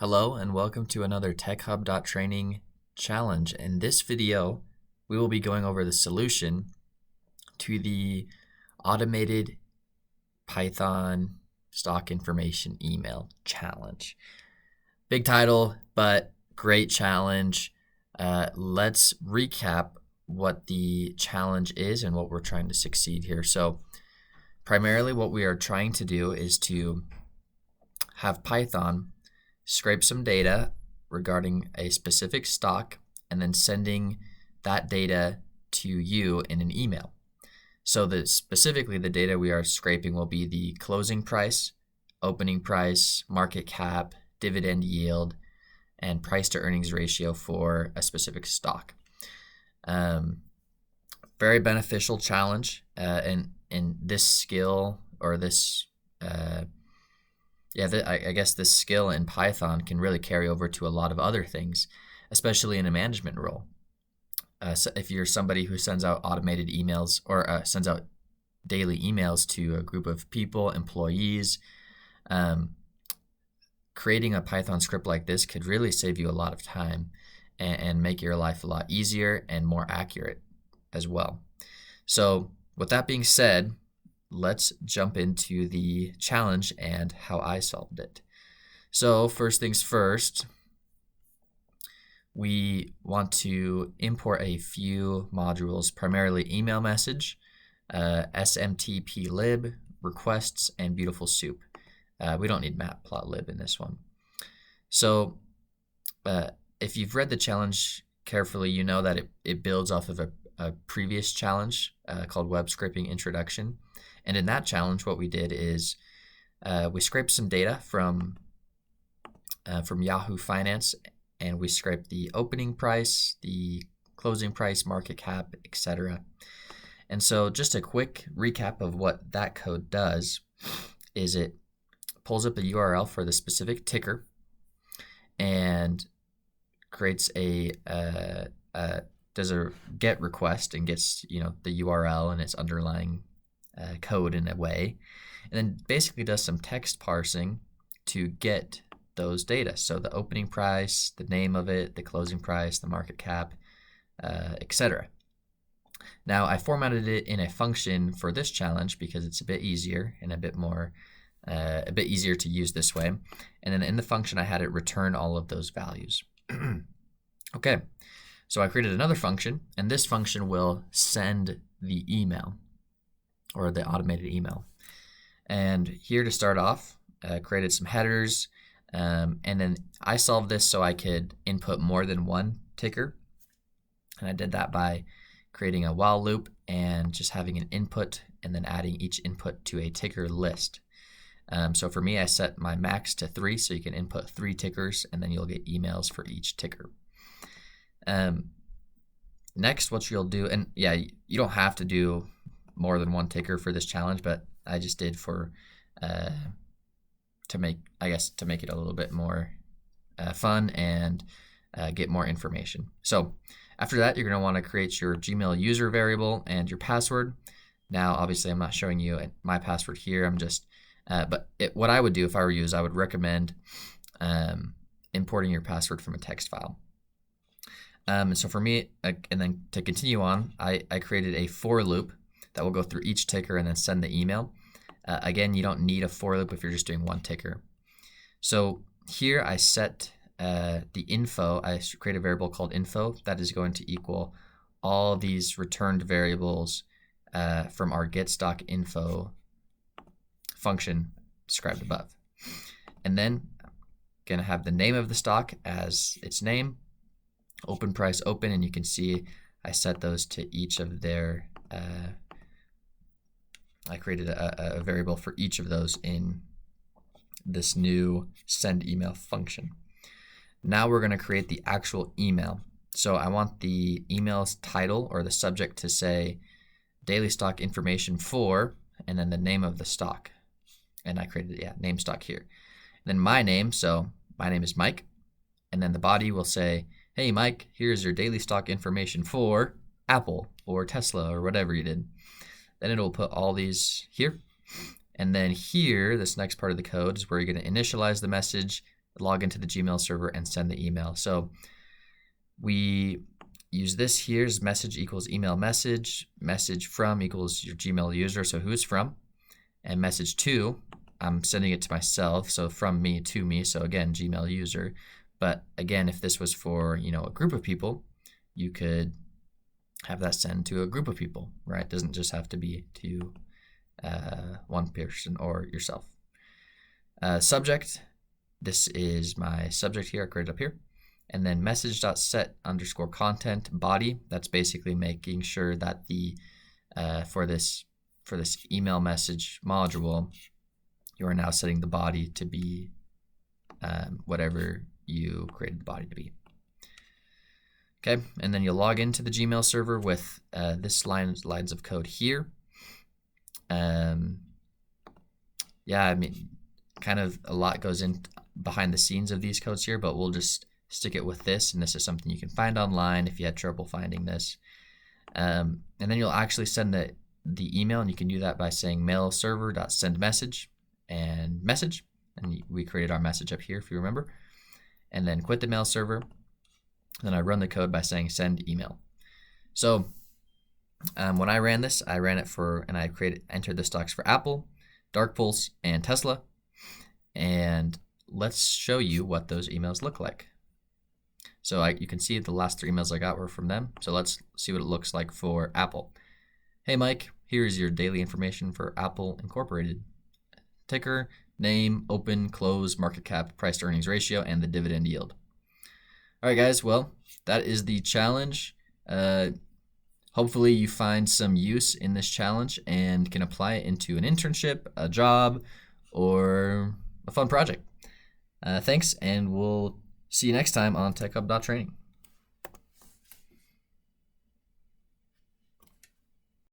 Hello and welcome to another TechHub.training challenge. In this video, we will be going over the solution to the automated Python stock information email challenge. Big title, but great challenge. Let's recap what the challenge is and what we're trying to succeed here. So primarily what we are trying to do is to have Python scrape some data regarding a specific stock and then sending that data to you in an email. So that specifically the data we are scraping will be the closing price, opening price, market cap, dividend yield, and price to earnings ratio for a specific stock. Very beneficial challenge, and this skill or this I guess this skill in Python can really carry over to a lot of other things, especially in a management role. So if you're somebody who sends out automated emails or sends out daily emails to a group of people, employees, creating a Python script like this could really save you a lot of time and make your life a lot easier and more accurate as well. So with that being said, let's jump into the challenge and how I solved it. So first things first, we want to import a few modules, primarily email message, SMTP.lib, requests, and beautiful soup. We don't need matplotlib in this one. So if you've read the challenge carefully, you know that it builds off of a previous challenge called Web Scraping Introduction. And in that challenge, what we did is we scraped some data from Yahoo Finance, and we scraped the opening price, the closing price, market cap, etc. And so just a quick recap of what that code does is it pulls up the URL for the specific ticker and creates does a GET request and gets the URL and its underlying code in a way, and then basically does some text parsing to get those data. So the opening price, the name of it, the closing price, the market cap, etc. Now I formatted it in a function for this challenge because it's a bit easier and a bit easier to use this way. And then in the function I had it return all of those values. Okay, so I created another function, and this function will send the email or the automated email. And here to start off, created some headers, and then I solved this so I could input more than one ticker. And I did that by creating a while loop and just having an input and then adding each input to a ticker list. So for me, I set my max to 3, so you can input 3 tickers and then you'll get emails for each ticker. Next, what you'll do, and yeah, you don't have to do more than one ticker for this challenge, but I just did for to make it a little bit more fun and get more information. So after that, you're going to want to create your Gmail user variable and your password. Now, obviously, I'm not showing you my password here. I'm just, what I would do if I were you is I would recommend importing your password from a text file. And so for me, and then to continue on, I created a for loop that will go through each ticker and then send the email. Again, you don't need a for loop if you're just doing one ticker. So here I set the info. I create a variable called info that is going to equal all these returned variables from our getStockInfo function described above. And then I'm going to have the name of the stock as its name, open price open, and you can see I set those to each of their I created a variable for each of those in this new send email function. Now we're going to create the actual email. So I want the email's title or the subject to say daily stock information for, and then the name of the stock. And I created, name stock here. And then my name, so my name is Mike. And then the body will say, hey Mike, here's your daily stock information for Apple or Tesla or whatever you did. Then it'll put all these here. And then here, this next part of the code is where you're going to initialize the message, log into the Gmail server and send the email. So we use this here as message equals email message, message from equals your Gmail user, so who's from, and message to, I'm sending it to myself, so from me to me, so again, Gmail user. But again, if this was for, a group of people, you could have that send to a group of people, right? It doesn't just have to be to one person or yourself. Subject, this is my subject here, I created up here. And then message.set_content body, that's basically making sure that the for this email message module, you are now setting the body to be whatever you created the body to be. Okay, and then you'll log into the Gmail server with this lines of code here. Yeah, I mean, kind of a lot goes in behind the scenes of these codes here, but we'll just stick it with this, and this is something you can find online if you had trouble finding this. And then you'll actually send the email, and you can do that by saying mail server.sendMessage and message, and we created our message up here if you remember, and then quit the mail server. Then I run the code by saying send email. So when I ran this, I ran it and I entered the stocks for Apple, Dark Pulse, and Tesla. And let's show you what those emails look like. So you can see the last 3 emails I got were from them. So let's see what it looks like for Apple. Hey Mike, here's your daily information for Apple Incorporated. Ticker, name, open, close, market cap, price to earnings ratio, and the dividend yield. All right, guys, well, that is the challenge. Hopefully you find some use in this challenge and can apply it into an internship, a job, or a fun project. Thanks, and we'll see you next time on TechHub.training.